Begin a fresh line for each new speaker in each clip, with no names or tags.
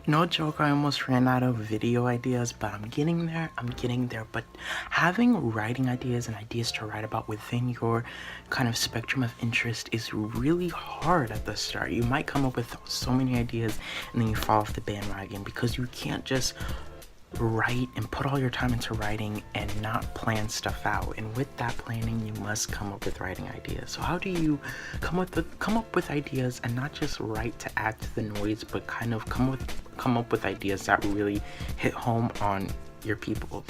No joke, I almost ran out of video ideas, but I'm getting there. But having writing ideas and ideas to write about within your kind of spectrum of interest is really hard at the start. You might come up with so many ideas and then you fall off the bandwagon because you can't just write and put all your time into writing and not plan stuff out. And with that planning, you must come up with writing ideas. So how do you come up with ideas and not just write to add to the noise, but kind of come up with ideas that really hit home on your people?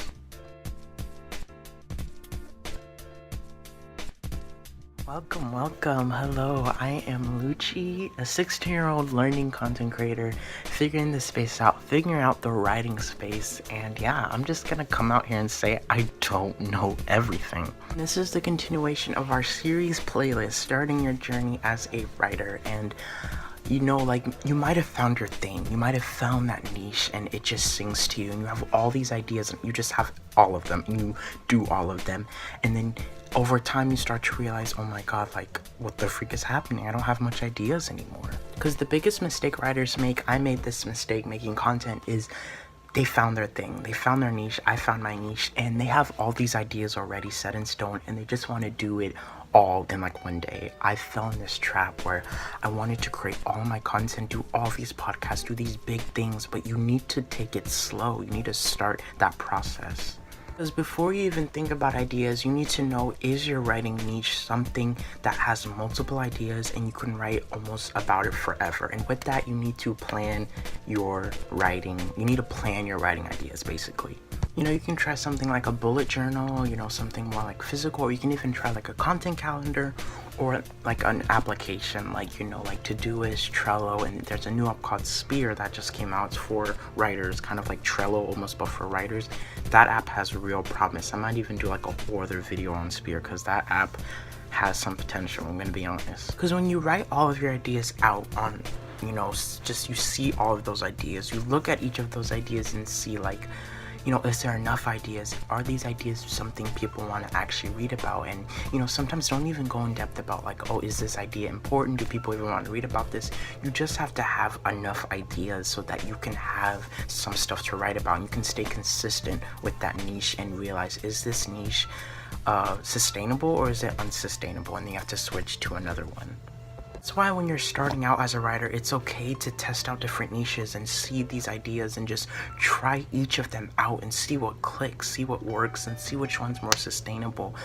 Welcome. Hello, I am Lucci, a 16-year-old learning content creator, figuring this space out, figuring out the writing space, and yeah, I'm just gonna come out here and say I don't know everything. This is the continuation of our series playlist, starting your journey as a writer, and you know, like, you might have found your thing, you might have found that niche and it just sings to you and you have all these ideas and you just have all of them and you do all of them, and then over time you start to realize, oh my god, like, what the freak is happening? I don't have much ideas anymore. Because the biggest mistake writers make, I made this mistake making content, is they found their thing, they found their niche, I found my niche, and they have all these ideas already set in stone and they just want to do it all in like one day. I fell in this trap where I wanted to create all my content, do all these podcasts, do these big things, but you need to take it slow. You need to start that process. Because before you even think about ideas, you need to know, is your writing niche something that has multiple ideas and you can write almost about it forever? And with that, you need to plan your writing. You need to plan your writing ideas, basically. You know, you can try something like a bullet journal, you know, something more like physical, or you can even try like a content calendar or like an application like, you know, like Todoist, Trello, and there's a new app called Speare that just came out. It's for writers, kind of like Trello almost, but for writers. That app has real promise. I might even do like a whole other video on Speare because that app has some potential, I'm gonna be honest. Because when you write all of your ideas out on, you know, just you see all of those ideas, you look at each of those ideas and see, like, you know, is there enough ideas? Are these ideas something people want to actually read about? And, you know, sometimes don't even go in depth about like, oh, is this idea important? Do people even want to read about this? You just have to have enough ideas so that you can have some stuff to write about. And you can stay consistent with that niche and realize, is this niche sustainable or is it unsustainable? And then you have to switch to another one. That's why when you're starting out as a writer, it's okay to test out different niches and see these ideas and just try each of them out and see what clicks, see what works, and see which one's more sustainable.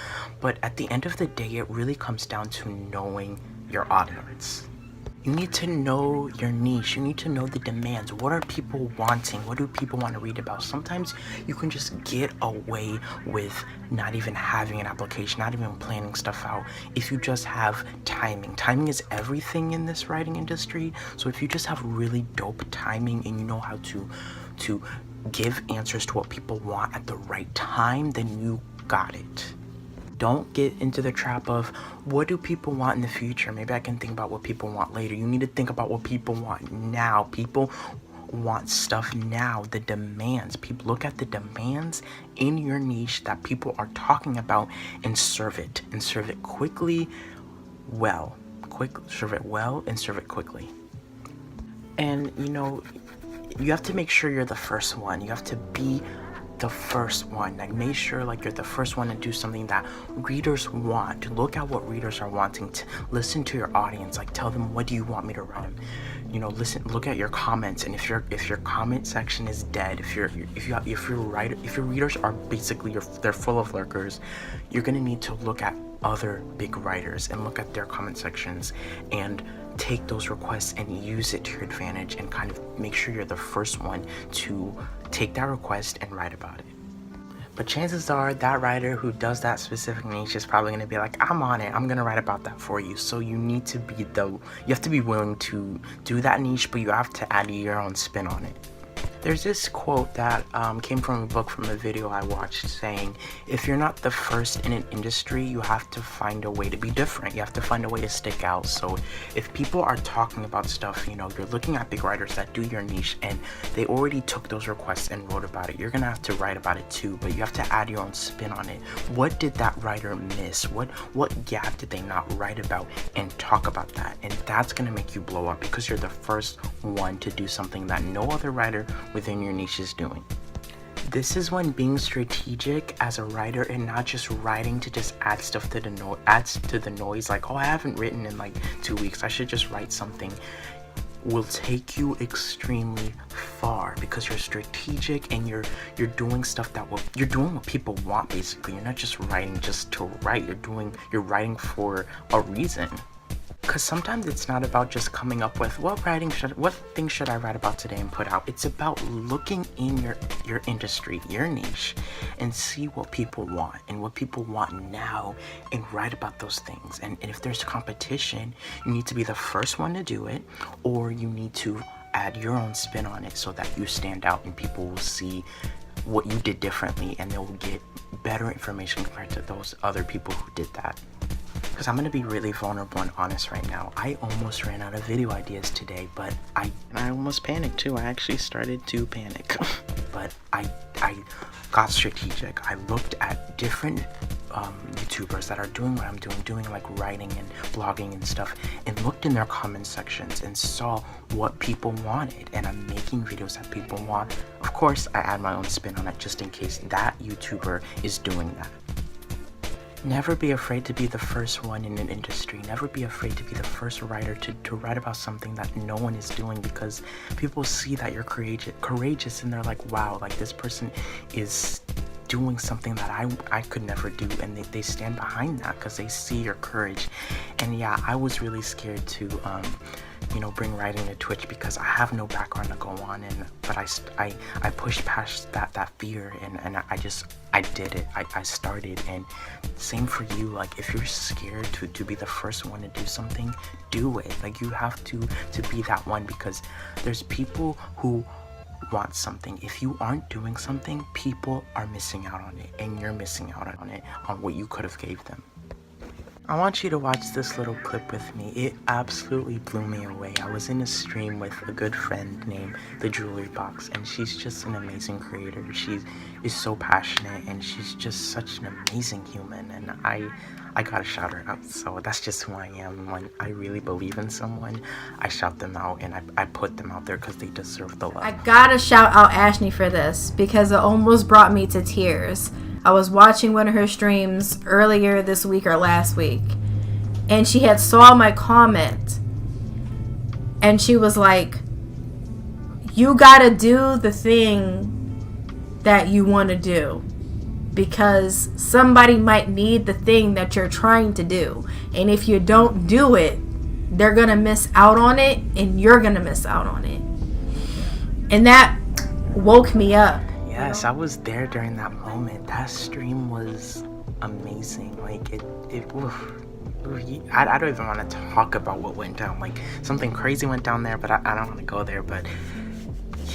But at the end of the day, it really comes down to knowing your audience. You need to know your niche. You need to know the demands. What are people wanting? What do people want to read about? Sometimes you can just get away with not even having an application, not even planning stuff out, if you just have timing. Timing is everything in this writing industry. So if you just have really dope timing and you know how to give answers to what people want at the right time, then you got it. Don't get into the trap of, what do people want in the future? Maybe I can think about what people want later. You need to think about what people want now. People want stuff now. The demands. People look at the demands in your niche that people are talking about and serve it. And serve it quickly, well. Serve it well and serve it quickly. And, you know, you have to make sure you're the first one. You have to be the first one. Like, make sure like you're the first one to do something that readers want. Look at what readers are wanting. To listen to your audience. Like, tell them, what do you want me to write? You know, look at your comments, and if your comment section is dead, if your readers are basically, they're full of lurkers, you're gonna need to look at other big writers and look at their comment sections and take those requests and use it to your advantage and kind of make sure you're the first one to take that request and write about it. But chances are that writer who does that specific niche is probably going to be like, I'm on it, I'm going to write about that for you. So you need to you have to be willing to do that niche, but you have to add your own spin on it. There's this quote that came from a book from a video I watched saying, if you're not the first in an industry, you have to find a way to be different. You have to find a way to stick out. So if people are talking about stuff, you know, you're looking at big writers that do your niche and they already took those requests and wrote about it. You're gonna have to write about it too, but you have to add your own spin on it. What did that writer miss? What gap did they not write about, and talk about that? And that's gonna make you blow up because you're the first one to do something that no other writer within your niche is doing. This is when being strategic as a writer and not just writing to just add stuff to the adds to the noise, like, oh, I haven't written in like 2 weeks, I should just write something, will take you extremely far because you're strategic and you're doing stuff you're doing what people want. Basically, you're not just writing just to write, you're writing for a reason. Because sometimes it's not about just coming up with what things should I write about today and put out. It's about looking in your industry, your niche, and see what people want and what people want now, and write about those things. And if there's competition, you need to be the first one to do it, or you need to add your own spin on it so that you stand out and people will see what you did differently, and they'll get better information compared to those other people who did that. Because I'm going to be really vulnerable and honest right now. I almost ran out of video ideas today, but I almost panicked too. I actually started to panic. But I got strategic. I looked at different YouTubers that are doing what I'm doing like writing and blogging and stuff, and looked in their comment sections and saw what people wanted, and I'm making videos that people want. Of course, I add my own spin on it just in case that YouTuber is doing that. Never be afraid to be the first one in an industry. Never be afraid to be the first writer to write about something that no one is doing, because people see that you're courageous and they're like, wow, like this person is doing something that I could never do, and they stand behind that because they see your courage. And yeah, I was really scared to bring writing to Twitch because I have no background to go on, but I pushed past that fear, and I did it. I started. And same for you. Like, if you're scared to be the first one to do something, do it. Like, you have to be that one, because there's people who want something. If you aren't doing something, people are missing out on it, and you're missing out on it, on what you could have gave them. I want you to watch this little clip with me. It absolutely blew me away. I was in a stream with a good friend named The Jewelry Box, and she's just an amazing creator. She is so passionate, and she's just such an amazing human, and I gotta shout her out. So that's just who I am. When I really believe in someone, I shout them out, and I put them out there because they deserve the love.
I gotta shout out Ashley for this, because it almost brought me to tears. I was watching one of her streams earlier this week or last week, and she had saw my comment, and she was like, you gotta do the thing that you want to do, because somebody might need the thing that you're trying to do, and if you don't do it, they're gonna miss out on it, and you're gonna miss out on it. And that woke me up.
Yes, I was there during that moment. That stream was amazing. Like, I don't even want to talk about what went down. Like, something crazy went down there, but I don't want to go there. But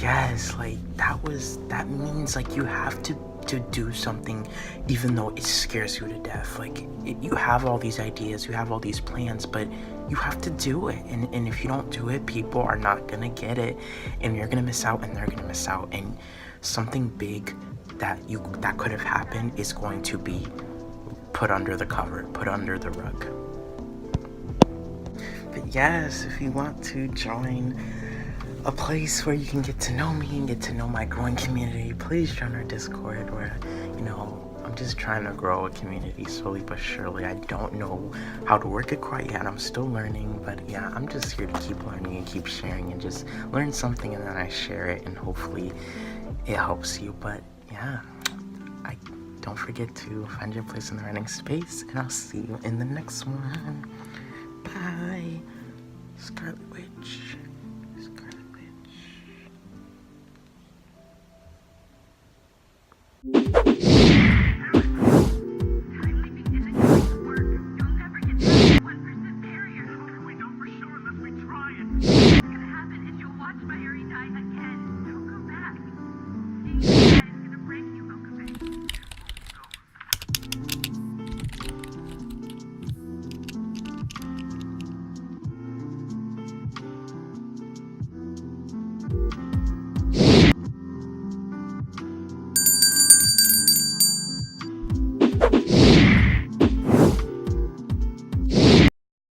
yes, like, that means, like, you have to do something even though it scares you to death. Like, you have all these ideas, you have all these plans, but you have to do it. And if you don't do it, people are not gonna get it, and you're gonna miss out, and they're gonna miss out. And something big that could have happened is going to be put under the cover, put under the rug. But yes, if you want to join a place where you can get to know me and get to know my growing community, please join our Discord, where I'm just trying to grow a community slowly but surely. I don't know how to work it quite yet. I'm still learning, but yeah, I'm just here to keep learning and keep sharing, and just learn something and then I share it, and hopefully it helps you. But yeah, don't forget to find your place in the writing space, and I'll see you in the next one. Bye. Scarlet Witch.